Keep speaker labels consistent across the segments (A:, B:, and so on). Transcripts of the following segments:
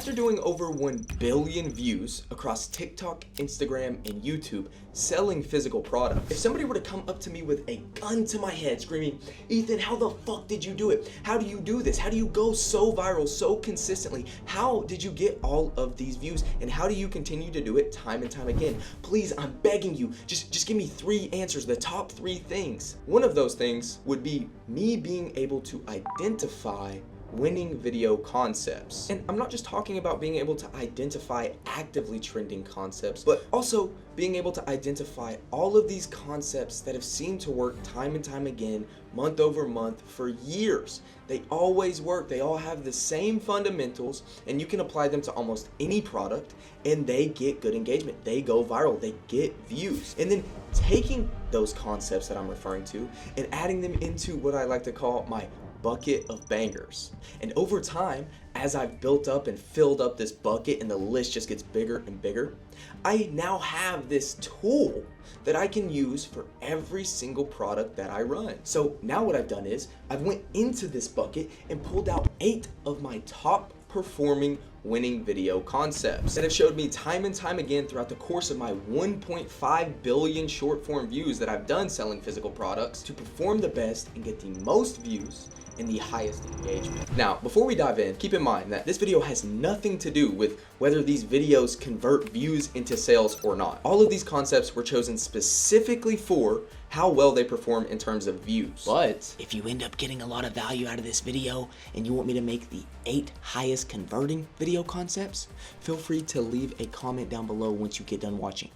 A: After doing over 1 billion views across TikTok, Instagram, and YouTube selling physical products, if somebody were to come up to me with a gun to my head screaming, Ethan, how the fuck did you do it? How do you do this? How do you go so viral so consistently? How did you get all of these views? And how do you continue to do it time and time again? Please, I'm begging you, just give me 3 answers, the top 3 things. One of those things would be me being able to identify winning video concepts. And I'm not just talking about being able to identify actively trending concepts, but also being able to identify all of these concepts that have seemed to work time and time again, month over month for years. They always work. They all have the same fundamentals, and you can apply them to almost any product and they get good engagement. They go viral, they get views. And then taking those concepts that I'm referring to and adding them into what I like to call my bucket of bangers. And over time, as I've built up and filled up this bucket and the list just gets bigger and bigger, I now have this tool that I can use for every single product that I run. So now what I've done is I've went into this bucket and pulled out 8 of my top performing winning video concepts that have showed me time and time again throughout the course of my 1.5 billion short form views that I've done selling physical products to perform the best and get the most views and the highest engagement. Now, before we dive in, keep in mind that this video has nothing to do with whether these videos convert views into sales or not. All of these concepts were chosen specifically for how well they perform in terms of views. But
B: if you end up getting a lot of value out of this video and you want me to make the 8 highest converting video concepts, feel free to leave a comment down below once you get done watching,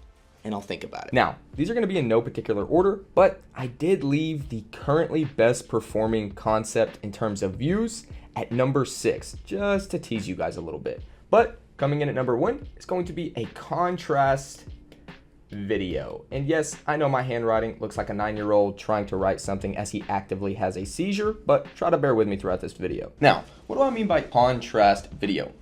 B: and I'll think about it.
C: Now, these are gonna be in no particular order, but I did leave the currently best performing concept in terms of views at number 6, just to tease you guys a little bit. But coming in at number 1 is going to be a contrast video. And yes, I know my handwriting looks like a 9-year-old trying to write something as he actively has a seizure, but try to bear with me throughout this video. Now, what do I mean by contrast video?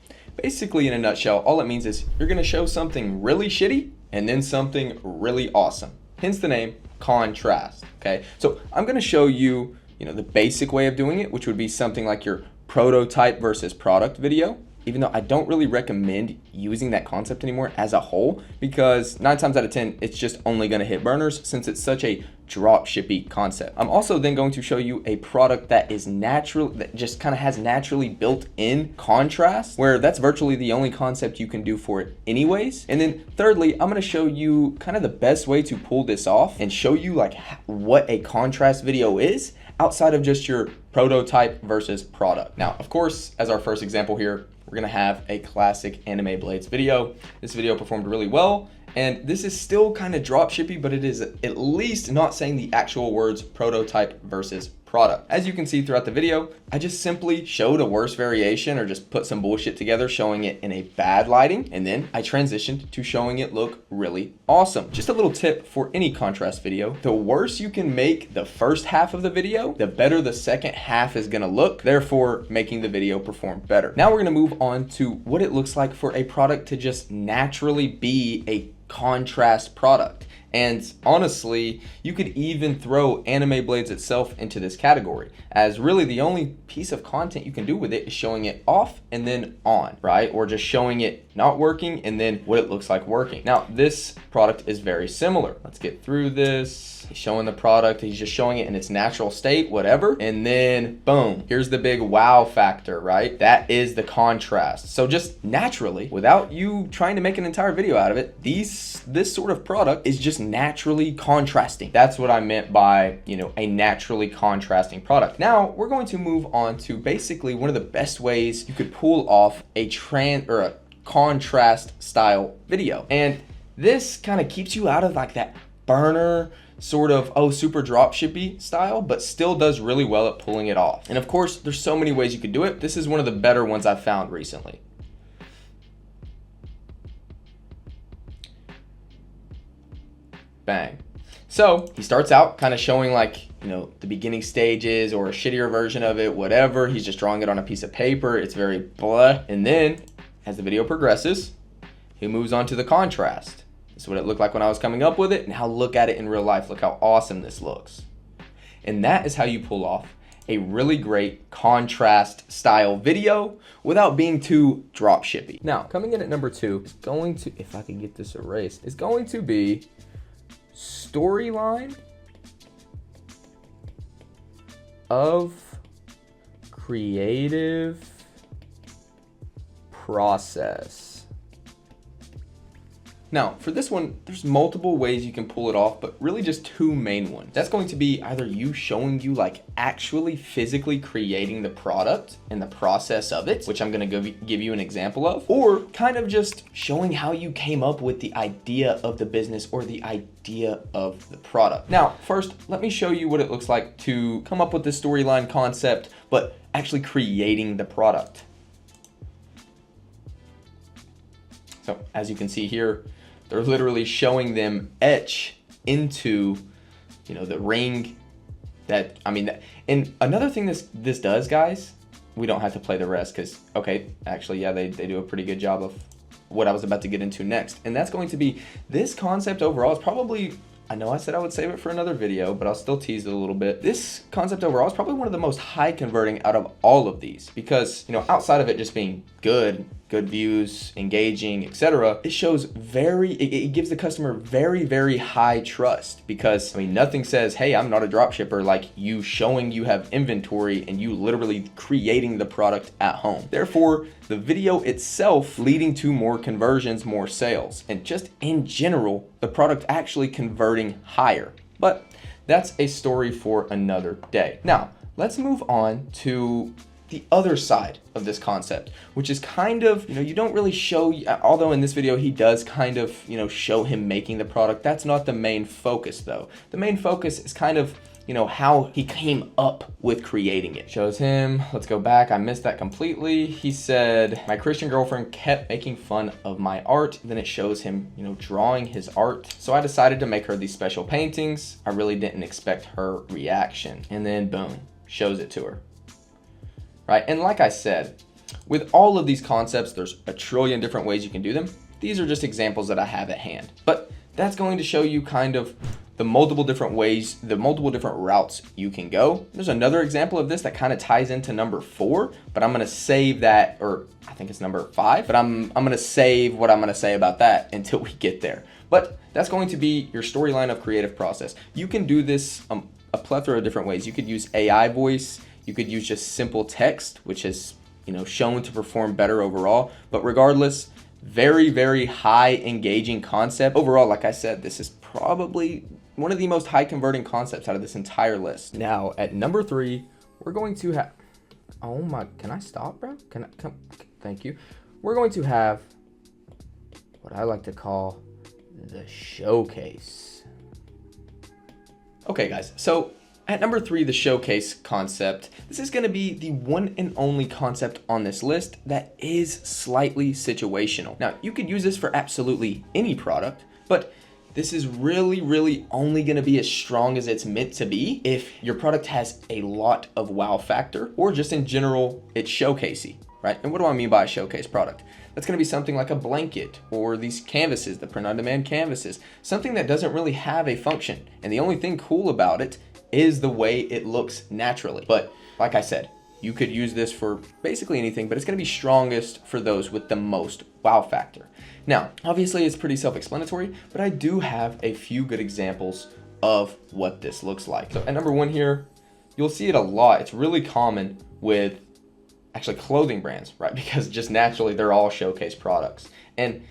C: Basically, in a nutshell, all it means is you're gonna show something really shitty and then something really awesome. Hence the name contrast, okay? So I'm gonna show you, the basic way of doing it, which would be something like your prototype versus product video, even though I don't really recommend using that concept anymore as a whole, because 9 times out of 10, it's just only gonna hit burners since it's such a dropshipping concept. I'm also then going to show you a product that is natural, that just kind of has naturally built in contrast, where that's virtually the only concept you can do for it anyways. And then thirdly, I'm gonna show you kind of the best way to pull this off and show you like what a contrast video is outside of just your prototype versus product. Now, of course, as our first example here, we're gonna have a classic anime blades video. This video performed really well, and this is still kind of dropshippy, but it is at least not saying the actual words prototype versus product. As you can see throughout the video, I just simply showed a worse variation or just put some bullshit together showing it in a bad lighting, and then I transitioned to showing it look really awesome. Just a little tip for any contrast video: the worse you can make the first half of the video, the better the second half is gonna look, therefore making the video perform better. Now we're gonna move on to what it looks like for a product to just naturally be a contrast product. And honestly, you could even throw anime blades itself into this category, as really the only piece of content you can do with it is showing it off and then on, right? Or just showing it not working and then what it looks like working. Now, this product is very similar. Let's get through this. He's showing the product, he's just showing it in its natural state, whatever. And then boom, here's the big wow factor, right? That is the contrast. So just naturally, without you trying to make an entire video out of it, this sort of product is just naturally contrasting. That's what I meant by, a naturally contrasting product. Now we're going to move on to basically one of the best ways you could pull off a contrast style video. And this kind of keeps you out of like that burner sort of, super dropshippy style, but still does really well at pulling it off. And of course, there's so many ways you could do it. This is one of the better ones I've found recently. Bang. So he starts out kind of showing like, the beginning stages or a shittier version of it, whatever. He's just drawing it on a piece of paper. It's very blah. And then as the video progresses, he moves on to the contrast. This is what it looked like when I was coming up with it. Now look at it in real life. Look how awesome this looks. And that is how you pull off a really great contrast style video without being too drop shippy. Now, coming in at number 2 is going to, if I can get this erased, is going to be storyline of creative process. Now, for this one, there's multiple ways you can pull it off, but really just 2 main ones. That's going to be either you showing you like actually physically creating the product and the process of it, which I'm gonna give you an example of, or kind of just showing how you came up with the idea of the business or the idea of the product. Now, first, let me show you what it looks like to come up with this storyline concept, but actually creating the product. So as you can see here, they're literally showing them etch into, you know, the ring that, I mean, and another thing this does, guys, we don't have to play the rest because, okay, actually, yeah, they do a pretty good job of what I was about to get into next. And that's going to be, this concept overall is probably, I know I said I would save it for another video, but I'll still tease it a little bit. This concept overall is probably one of the most high converting out of all of these because, you know, outside of it just being good views, engaging, etc., it shows it gives the customer very, very high trust because, I mean, nothing says, hey, I'm not a drop shipper, like you showing you have inventory and you literally creating the product at home. Therefore, the video itself leading to more conversions, more sales, and just in general, the product actually converting higher. But that's a story for another day. Now, let's move on to the other side of this concept, which is kind of, you know, you don't really show, although in this video he does kind of, you know, show him making the product. That's not the main focus though. The main focus is kind of, you know, how he came up with creating it. Shows him, let's go back, I missed that completely. He said, my Christian girlfriend kept making fun of my art. Then it shows him, you know, drawing his art. So I decided to make her these special paintings. I really didn't expect her reaction. And then boom, shows it to her. Right? And like I said, with all of these concepts, there's a trillion different ways you can do them. These are just examples that I have at hand. But that's going to show you kind of the multiple different ways, the multiple different routes you can go. There's another example of this that kind of ties into number 4, but I'm going to save that, or I think it's number 5, but I'm going to save what I'm going to say about that until we get there. But that's going to be your storyline of creative process. You can do this a plethora of different ways. You could use AI voice. You could use just simple text, which is, you know, shown to perform better overall. But regardless, very, very high engaging concept. Overall, like I said, this is probably one of the most high converting concepts out of this entire list. Now, at number 3, we're going to have, oh my, can I stop, bro? Can I come? Thank you. We're going to have what I like to call the showcase. Okay, guys, so at number 3, the showcase concept. This is going to be the one and only concept on this list that is slightly situational. Now, you could use this for absolutely any product, but this is really, really only going to be as strong as it's meant to be if your product has a lot of wow factor, or just in general, it's showcasey, right? And what do I mean by a showcase product? That's going to be something like a blanket or these canvases, the print-on-demand canvases, something that doesn't really have a function. And the only thing cool about it is the way it looks naturally. But like I said, you could use this for basically anything, but it's going to be strongest for those with the most wow factor. Now, obviously it's pretty self-explanatory, but I do have a few good examples of what this looks like. So at number 1 here, you'll see it a lot. It's really common with actually clothing brands, right? Because just naturally they're all showcase products. And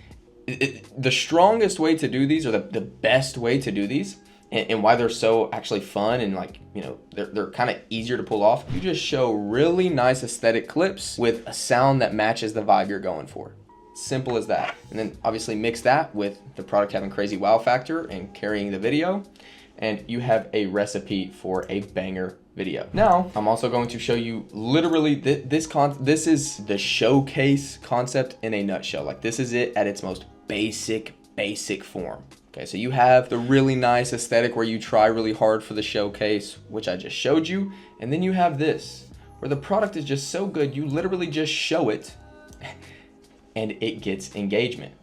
C: the strongest way to do these, or the best way to do these, and why they're so actually fun and, like, you know, they're kind of easier to pull off. You just show really nice aesthetic clips with a sound that matches the vibe you're going for. Simple as that. And then obviously mix that with the product having crazy wow factor and carrying the video, and you have a recipe for a banger video. Now, I'm also going to show you literally this is the showcase concept in a nutshell. Like, this is it at its most basic form. Okay, so you have the really nice aesthetic where you try really hard for the showcase, which I just showed you. And then you have this, where the product is just so good, you literally just show it and it gets engagement.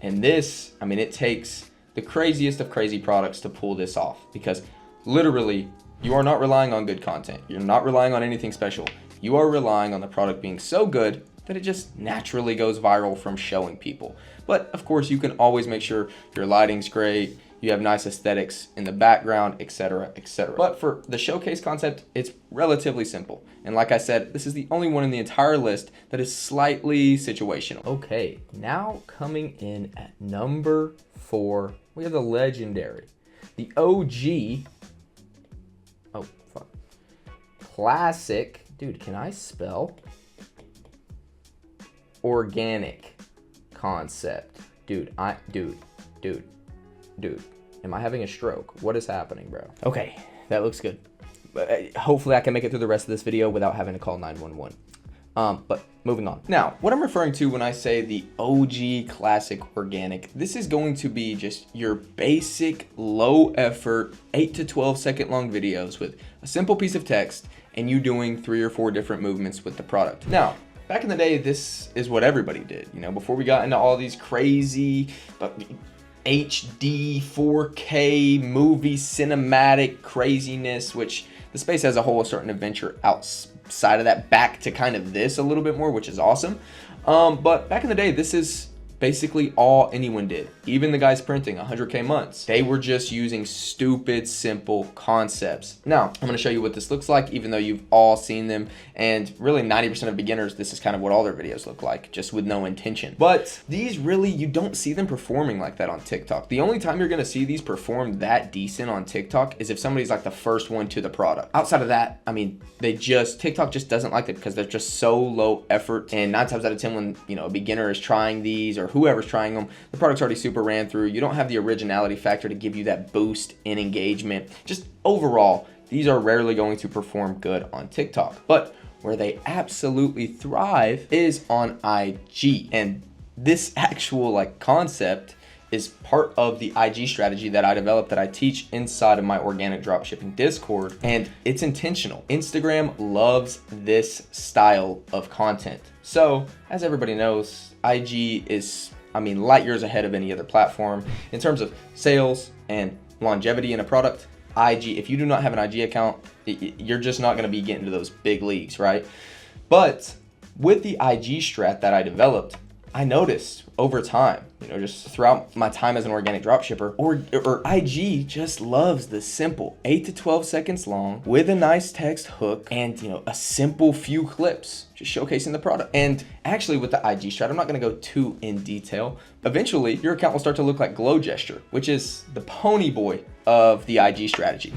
C: And this, I mean, it takes the craziest of crazy products to pull this off, because literally You are not relying on good content. You're not relying on anything special. You are relying on the product being so good that it just naturally goes viral from showing people. But of course, you can always make sure your lighting's great, you have nice aesthetics in the background, etc., etc. But for the showcase concept, it's relatively simple. And like I said, this is the only one in the entire list that is slightly situational. Okay, now coming in at number 4, we have the legendary, the OG, oh fuck, classic, dude, can I spell? Organic concept. Dude, am I having a stroke? What is happening, bro? Okay, that looks good. Hopefully I can make it through the rest of this video without having to call 911. But moving on. Now, what I'm referring to when I say the OG classic organic, this is going to be just your basic low effort 8 to 12 second long videos with a simple piece of text and you doing 3 or 4 different movements with the product. Now, back in the day, this is what everybody did, you know, before we got into all these crazy HD 4K movie cinematic craziness, which the space as a whole, a certain adventure outside of that, back to kind of this a little bit more, which is awesome. But back in the day, this is basically all anyone did. Even the guys printing 100K months, they were just using stupid, simple concepts. Now, I'm gonna show you what this looks like, even though you've all seen them. And really 90% of beginners, this is kind of what all their videos look like, just with no intention. But these really, you don't see them performing like that on TikTok. The only time you're gonna see these perform that decent on TikTok is if somebody's like the first one to the product. Outside of that, I mean, TikTok just doesn't like it because they're just so low effort. And 9 times out of 10, when, you know, a beginner is trying these or whoever's trying them, the product's already super ran through. You don't have the originality factor to give you that boost in engagement. Just overall, these are rarely going to perform good on TikTok. But where they absolutely thrive is on IG. And this actual concept is part of the IG strategy that I developed, that I teach inside of my organic dropshipping Discord. And it's intentional. Instagram loves this style of content. So as everybody knows, IG is, light years ahead of any other platform in terms of sales and longevity in a product. IG, if you do not have an IG account, you're just not going to be getting to those big leagues, right? But with the IG strat that I developed, I noticed over time, just throughout my time as an organic dropshipper, or IG just loves the simple 8 to 12 seconds long with a nice text hook and, a simple few clips just showcasing the product. And actually with the IG strat, I'm not going to go too in detail. Eventually, your account will start to look like Glow Gesture, which is the pony boy of the IG strategy.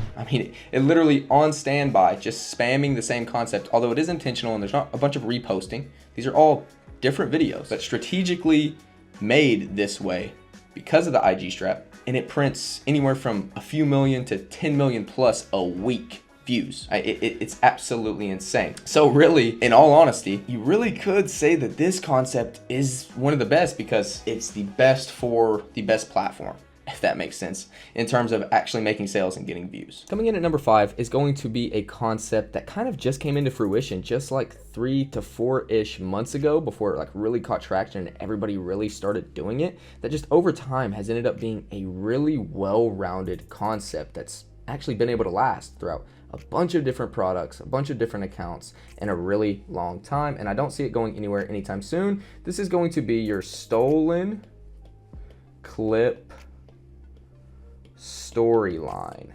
C: It literally on standby, just spamming the same concept, although it is intentional and there's not a bunch of reposting. These are all different videos that strategically made this way because of the IG strat, and it prints anywhere from a few million to 10 million plus a week views. It's absolutely insane. So really, in all honesty, you really could say that this concept is one of the best because it's the best for the best platform, if that makes sense, in terms of actually making sales and getting views. Coming in at number 5 is going to be a concept that kind of just came into fruition just like 3 to 4-ish months ago, before it really caught traction and everybody really started doing it, that just over time has ended up being a really well-rounded concept that's actually been able to last throughout a bunch of different products, a bunch of different accounts, in a really long time, and I don't see it going anywhere anytime soon. This is going to be your stolen clip storyline.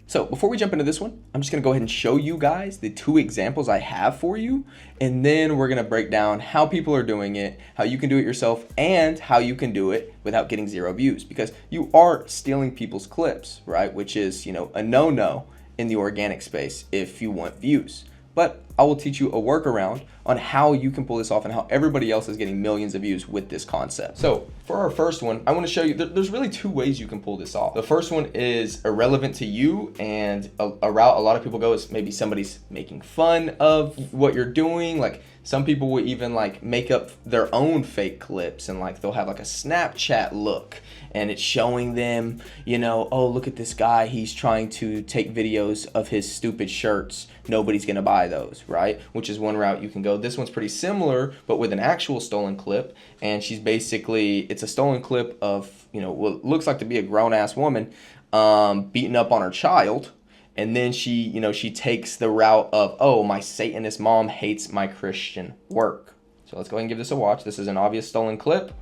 C: So before we jump into this one, I'm just gonna go ahead and show you guys the 2 examples I have for you, and then we're gonna break down how people are doing it, how you can do it yourself, and how you can do it without getting 0 views, because you are stealing people's clips, right? Which is, a no-no in the organic space if you want views. But I will teach you a workaround on how you can pull this off and how everybody else is getting millions of views with this concept. So for our first one, I want to show you there's really 2 ways you can pull this off. The first one is irrelevant to you, and a route a lot of people go is maybe somebody's making fun of what you're doing. Like some people will even make up their own fake clips, and they'll have a Snapchat look, and it's showing them, oh, look at this guy, he's trying to take videos of his stupid shirts. Nobody's gonna buy those, right? Which is one route you can go. This one's pretty similar, but with an actual stolen clip, and she's basically, it's a stolen clip of, what looks like to be a grown-ass woman, beating up on her child. And then she takes the route of, oh, my Satanist mom hates my Christian work. So let's go ahead and give this a watch. This is an obvious stolen clip,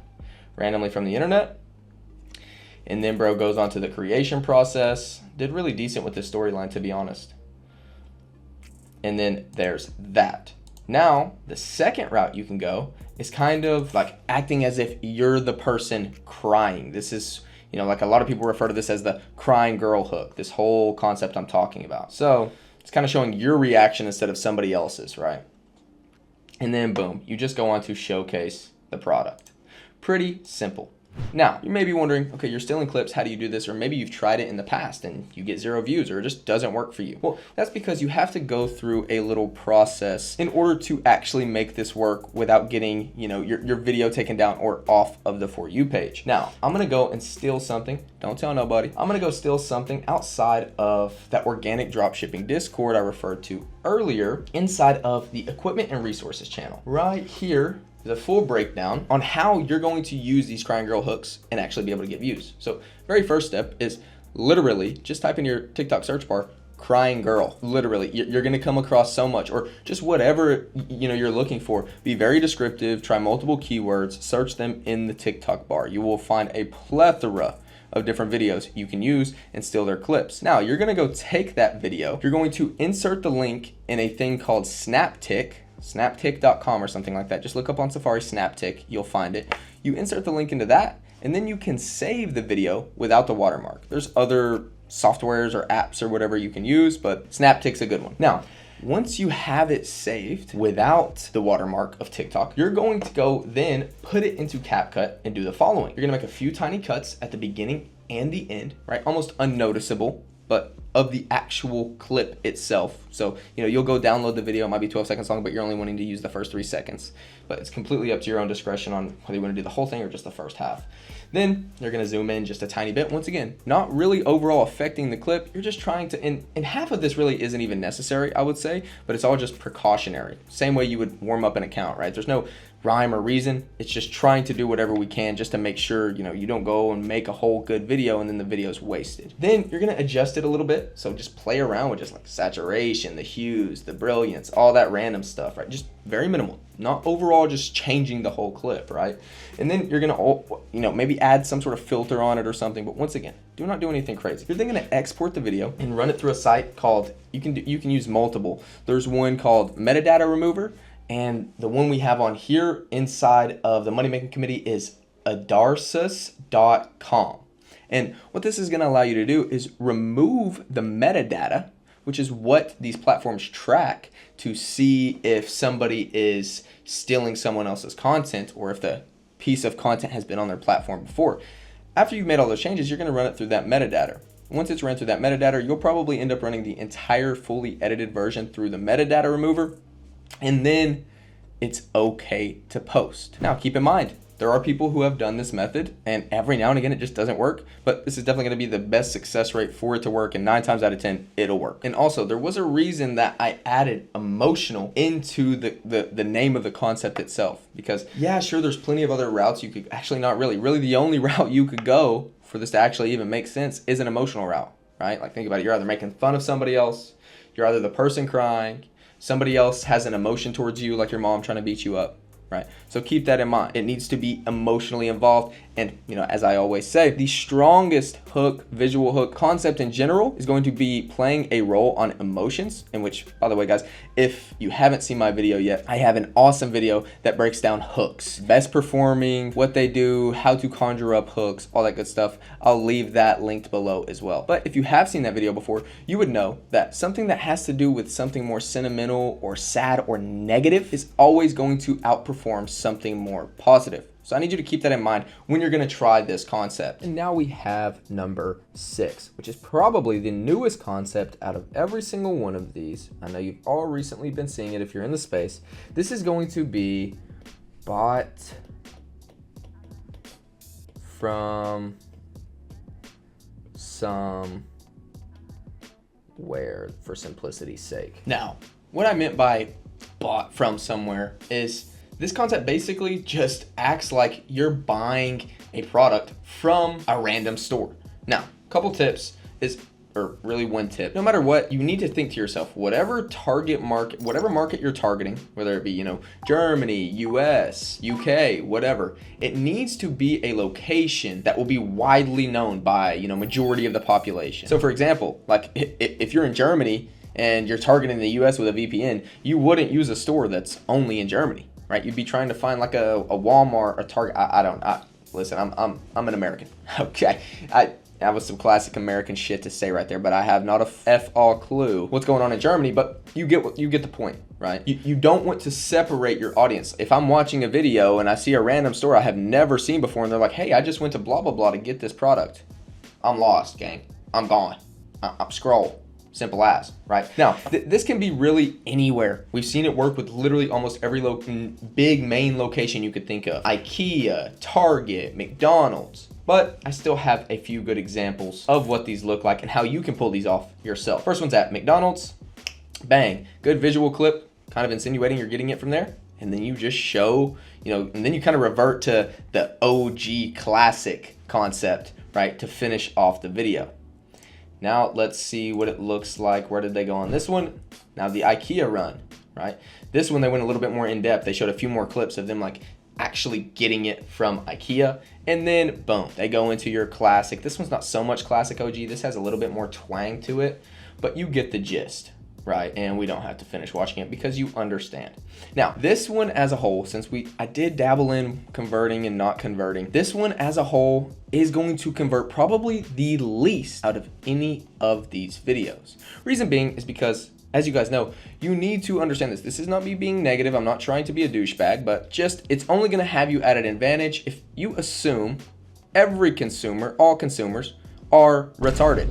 C: randomly from the internet. And then bro goes on to the creation process. Did really decent with this storyline, to be honest. And then there's that. Now, the second route you can go is kind of like acting as if you're the person crying. This is, like a lot of people refer to this as the crying girl hook, this whole concept I'm talking about. So it's kind of showing your reaction instead of somebody else's, right? And then boom, you just go on to showcase the product. Pretty simple. Now, you may be wondering, okay, you're stealing clips, how do you do this? Or maybe you've tried it in the past and you get 0 views or it just doesn't work for you. Well, that's because you have to go through a little process in order to actually make this work without getting, your video taken down or off of the For You page. Now, I'm gonna go and steal something. Don't tell nobody. I'm gonna go steal something outside of that organic dropshipping Discord I referred to earlier, inside of the equipment and resources channel. Right here, the full breakdown on how you're going to use these crying girl hooks and actually be able to get views. So very first step is literally just type in your TikTok search bar, crying girl. Literally, you're going to come across so much, or just whatever you're looking for. Be very descriptive, try multiple keywords, search them in the TikTok bar. You will find a plethora of different videos you can use and steal their clips. Now, you're going to go take that video. You're going to insert the link in a thing called snaptick.com or something like that. Just look up on Safari Snaptick, you'll find it. You insert the link into that, and then you can save the video without the watermark. There's other softwares or apps or whatever you can use, but Snaptick's a good one. Now, once you have it saved without the watermark of TikTok, you're going to go then put it into CapCut and do the following. You're gonna make a few tiny cuts at the beginning and the end, right? Almost unnoticeable, but of the actual clip itself. So, you'll go download the video. It might be 12 seconds long, but you're only wanting to use the first 3 seconds. But it's completely up to your own discretion on whether you want to do the whole thing or just the first half. Then you're going to zoom in just a tiny bit. Once again, not really overall affecting the clip. You're just trying to, and half of this really isn't even necessary, I would say, but it's all just precautionary. Same way you would warm up an account, right? There's no rhyme or reason. It's just trying to do whatever we can just to make sure, you don't go and make a whole good video and then the video's wasted. Then you're going to adjust it a little bit. So just play around with just like saturation, the hues, the brilliance, all that random stuff, right? Just very minimal, not overall just changing the whole clip, right? And then you're going to, maybe add some sort of filter on it or something. But once again, do not do anything crazy. You're then going to export the video and run it through a site called, you can use multiple. There's one called Metadata Remover. And the one we have on here inside of the Money Making Committee is adarsus.com. And what this is going to allow you to do is remove the metadata, which is what these platforms track to see if somebody is stealing someone else's content or if the piece of content has been on their platform before. After you've made all those changes, you're going to run it through that metadata. Once it's run through that metadata, you'll probably end up running the entire fully edited version through the metadata remover. And then it's okay to post. Now, keep in mind, there are people who have done this method and every now and again it just doesn't work, but this is definitely going to be the best success rate for it to work, and 9 times out of 10 it'll work. And also, there was a reason that I added emotional into the name of the concept itself, because yeah, sure, there's plenty of other routes you could, actually not really the only route you could go for this to actually even make sense is an emotional route, right? Like, think about it, you're either making fun of somebody else, you're either the person crying, somebody else has an emotion towards you, like your mom trying to beat you up, right? So keep that in mind. It needs to be emotionally involved. And, as I always say, the strongest hook, visual hook concept in general is going to be playing a role on emotions, in which, by the way, guys, if you haven't seen my video yet, I have an awesome video that breaks down hooks, best performing, what they do, how to conjure up hooks, all that good stuff. I'll leave that linked below as well. But if you have seen that video before, you would know that something that has to do with something more sentimental or sad or negative is always going to outperform something more positive. So I need you to keep that in mind when you're going to try this concept. And now we have number 6, which is probably the newest concept out of every single one of these. I know you've all recently been seeing it if you're in the space. This is going to be bought from somewhere for simplicity's sake. Now, what I meant by bought from somewhere is this concept basically just acts like you're buying a product from a random store. Now, couple tips is, or really one tip, no matter what, you need to think to yourself, whatever target market, whatever market you're targeting, whether it be, Germany, US, UK, whatever, it needs to be a location that will be widely known by, majority of the population. So for example, like if you're in Germany and you're targeting the US with a VPN, you wouldn't use a store that's only in Germany, right? You'd be trying to find like a Walmart, a Target. Listen, I'm an American, okay? That was some classic American shit to say right there, but I have not a all clue what's going on in Germany, but you get the point, right? You don't want to separate your audience. If I'm watching a video and I see a random store I have never seen before and they're like, hey, I just went to blah, blah, blah to get this product. I'm lost, gang. I'm gone. I'm scroll. Simple as, right? Now, this can be really anywhere. We've seen it work with literally almost every big main location you could think of. IKEA, Target, McDonald's. But I still have a few good examples of what these look like and how you can pull these off yourself. First one's at McDonald's. Bang, good visual clip, kind of insinuating you're getting it from there. And then you just show, and then you kind of revert to the OG classic concept, right, to finish off the video. Now let's see what it looks like. Where did they go on this one? Now the IKEA run, right? This one they went a little bit more in depth. They showed a few more clips of them like actually getting it from IKEA, and then boom, they go into your classic. This one's not so much classic OG. This has a little bit more twang to it, but you get the gist, right? And we don't have to finish watching it because you understand. Now, this one as a whole, since I did dabble in converting and not converting, this one as a whole is going to convert probably the least out of any of these videos. Reason being is because, as you guys know, you need to understand this. This is not me being negative. I'm not trying to be a douchebag, but just it's only going to have you at an advantage if you assume every consumer, all consumers, are retarded.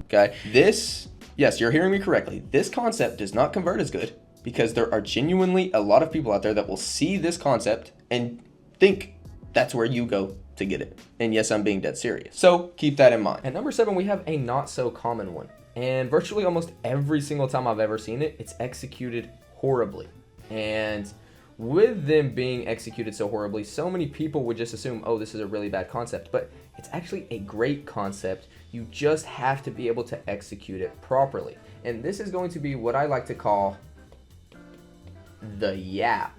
C: Okay? Yes, you're hearing me correctly. This concept does not convert as good because there are genuinely a lot of people out there that will see this concept and think that's where you go to get it. And yes, I'm being dead serious. So keep that in mind. At number 7, we have a not so common one. And virtually almost every single time I've ever seen it, it's executed horribly. And with them being executed so horribly, so many people would just assume, oh, this is a really bad concept. But it's actually a great concept. You just have to be able to execute it properly. And this is going to be what I like to call the yap.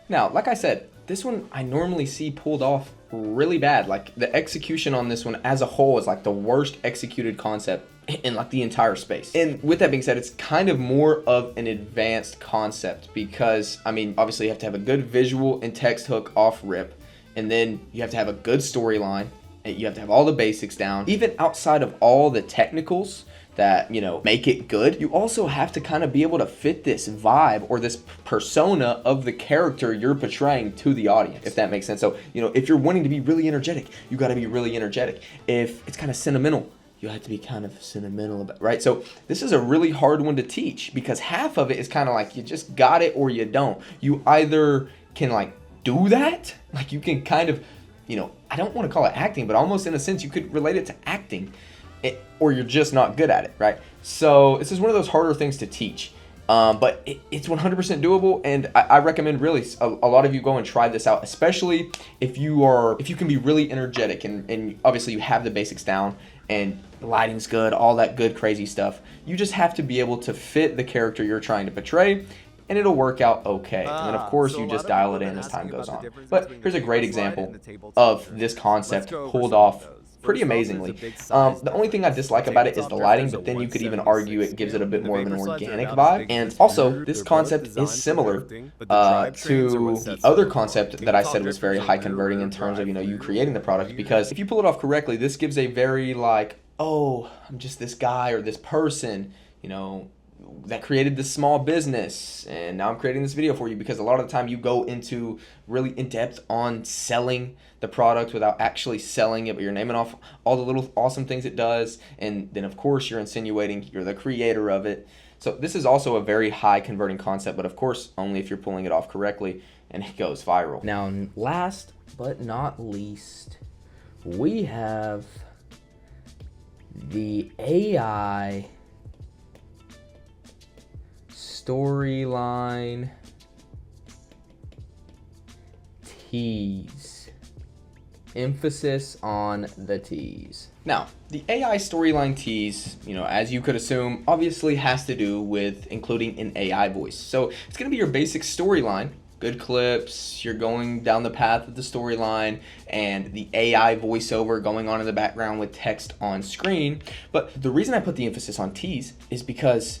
C: Now, like I said, this one I normally see pulled off really bad. Like the execution on this one as a whole is like the worst executed concept in like the entire space. And with that being said, it's kind of more of an advanced concept because, I mean, obviously you have to have a good visual and text hook off rip, and then you have to have a good storyline, and you have to have all the basics down. Even outside of all the technicals that, make it good, you also have to kind of be able to fit this vibe or this persona of the character you're portraying to the audience, if that makes sense. So, if you're wanting to be really energetic, you got to be really energetic. If it's kind of sentimental, you have to be kind of sentimental about it, right? So this is a really hard one to teach because half of it is kind of like you just got it or you don't. You either can like do that, like you can kind of, I don't want to call it acting, but almost in a sense you could relate it to acting, or you're just not good at it, right? So this is one of those harder things to teach, but it's 100% doable, and I recommend really a lot of you go and try this out, especially if you can be really energetic and obviously you have the basics down and the lighting's good, all that good crazy stuff. You just have to be able to fit the character you're trying to portray, and it'll work out okay. And then of course you just dial it in as time goes on. But here's a great example of this concept pulled off pretty amazingly. The only thing I dislike about it is the lighting, but then you could even argue it gives it a bit more of an organic vibe. And also, this concept is similar to the other concept that I said was very high converting in terms of, you creating the product, because if you pull it off correctly, this gives a very like, oh, I'm just this guy or this person, that created this small business, and now I'm creating this video for you, because a lot of the time you go into really in depth on selling the product without actually selling it, but you're naming off all the little awesome things it does, and then of course you're insinuating you're the creator of it. So this is also a very high converting concept, but of course only if you're pulling it off correctly and it goes viral.
B: Now, last but not least, we have the AI storyline tease.
C: Emphasis on the tease. Now, the AI storyline tease, as you could assume, obviously has to do with including an AI voice. So it's going to be your basic storyline, good clips, you're going down the path of the storyline, and the AI voiceover going on in the background with text on screen. But the reason I put the emphasis on tease is because,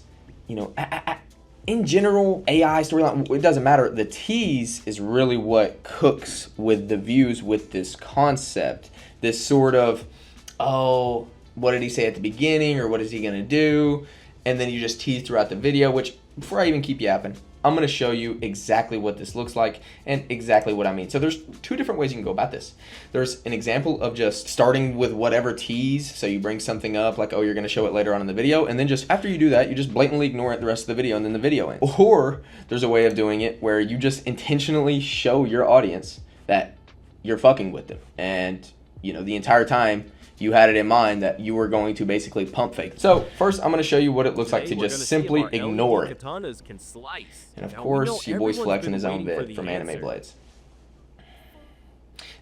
C: in general, AI storyline, it doesn't matter. The tease is really what cooks with the views with this concept. This sort of, oh, what did he say at the beginning, or what is he gonna do? And then you just tease throughout the video, which, before I even keep yapping, I'm gonna show you exactly what this looks like and exactly what I mean. So there's two different ways you can go about this. There's an example of just starting with whatever tease. So you bring something up like, oh, you're gonna show it later on in the video. And then just after you do that, you just blatantly ignore it the rest of the video and then the video ends. Or there's a way of doing it where you just intentionally show your audience that you're fucking with them. And the entire time, you had it in mind that you were going to basically pump fake. So first, I'm going to show you what it looks like to just simply ignore it. And of course, your boy's flexing his own vid from Anime Blades.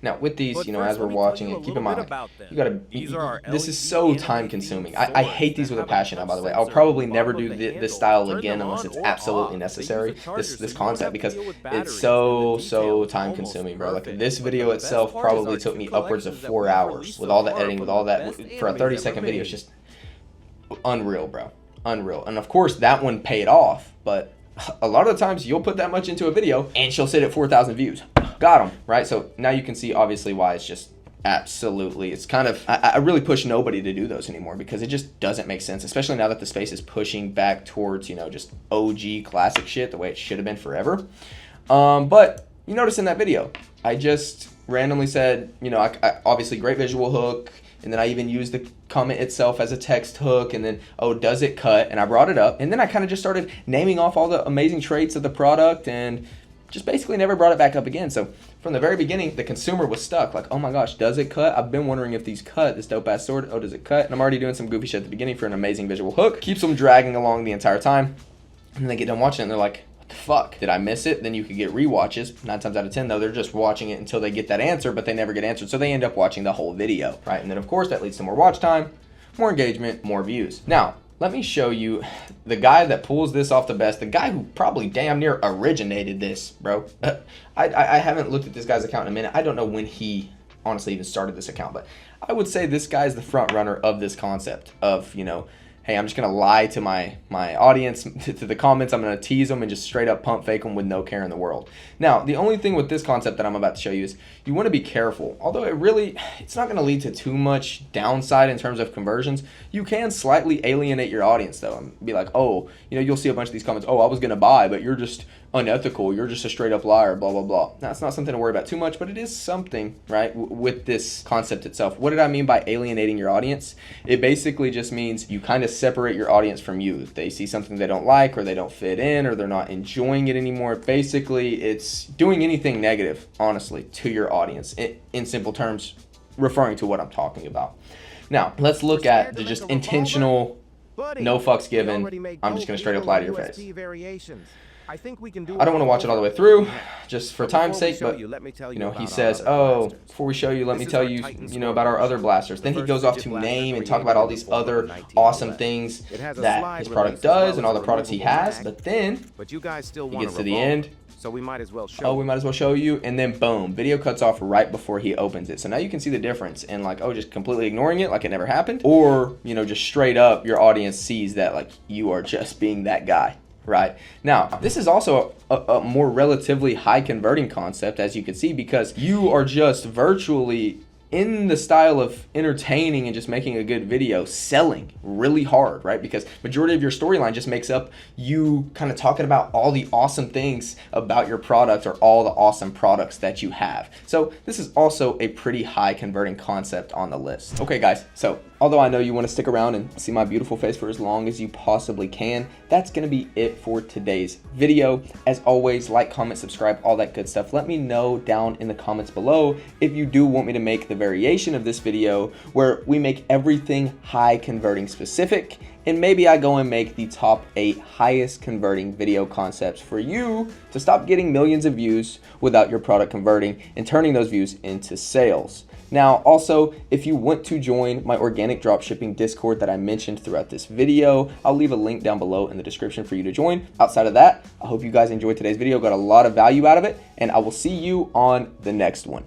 C: Now with these, as we're watching it, keep in mind, you gotta, this is so time consuming. I hate these with a passion, by the way. I'll probably never do this style again unless it's absolutely necessary, this concept, because it's so time consuming, bro. Like this video itself probably took me upwards of 4 hours with all the editing, with all that, for a 30-second video. It's just unreal, bro. Unreal. And of course that one paid off, but a lot of the times you'll put that much into a video and she'll sit at 4,000 views. Got them, right? So now you can see obviously why it's just absolutely, it's kind of, I really push nobody to do those anymore because it just doesn't make sense, especially now that the space is pushing back towards, just OG classic shit, the way it should have been forever. But you notice in that video, I just randomly said, I obviously great visual hook, and then I even used the comment itself as a text hook, and then, oh, does it cut? And I brought it up, and then I kind of just started naming off all the amazing traits of the product and just basically never brought it back up again. So from the very beginning, the consumer was stuck. Like, oh my gosh, does it cut? I've been wondering if these cut, this dope ass sword. Oh, does it cut? And I'm already doing some goofy shit at the beginning for an amazing visual hook. Keeps them dragging along the entire time. And they get done watching it and they're like, what the fuck? Did I miss it? Then you could get rewatches. 9 times out of 10 though, they're just watching it until they get that answer, but they never get answered. So they end up watching the whole video, right? And then of course that leads to more watch time, more engagement, more views. Now, let me show you the guy that pulls this off the best, the guy who probably damn near originated this, bro. I haven't looked at this guy's account in a minute. I don't know when he honestly even started this account, but I would say this guy's the front runner of this concept of, hey, I'm just going to lie to my audience, to the comments. I'm going to tease them and just straight up pump fake them with no care in the world. Now, the only thing with this concept that I'm about to show you is you want to be careful. Although it's not going to lead to too much downside in terms of conversions. You can slightly alienate your audience though and be like, oh, you'll see a bunch of these comments. Oh, I was going to buy, but you're just unethical. You're just a straight up liar, blah, blah, blah. Now, it's not something to worry about too much, but it is something, right, with this concept itself. What did I mean by alienating your audience? It basically just means you kind of separate your audience from you. They see something they don't like, or they don't fit in, or they're not enjoying it anymore. Basically, it's doing anything negative, honestly, to your audience. In simple terms, referring to what I'm talking about. Now, let's look at the just intentional, no fucks given, I'm just going to straight up lie to your face. I don't want to watch it all the way through, just for time's sake, but, he says, oh, before we show you, let me tell you, about our other blasters. Then he goes off to name and talk about all these other awesome things that his product does and all the products he has, but then he gets to the end. So we might as well show you, and then boom, video cuts off right before he opens it. So now you can see the difference in like, oh, just completely ignoring it like it never happened, or, just straight up your audience sees that like you are just being that guy. Right. Now, this is also a more relatively high converting concept, as you can see, because you are just virtually in the style of entertaining and just making a good video, selling really hard, right? Because majority of your storyline just makes up you kind of talking about all the awesome things about your product or all the awesome products that you have. So this is also a pretty high converting concept on the list. Okay, guys, so although I know you want to stick around and see my beautiful face for as long as you possibly can, that's going to be it for today's video. As always, like, comment, subscribe, all that good stuff. Let me know down in the comments below if you do want me to make the variation of this video where we make everything high converting specific, and maybe I go and make the top 8 highest converting video concepts for you to stop getting millions of views without your product converting and turning those views into sales. Now, also, if you want to join my organic dropshipping Discord that I mentioned throughout this video, I'll leave a link down below in the description for you to join. Outside of that, I hope you guys enjoyed today's video, got a lot of value out of it, and I will see you on the next one.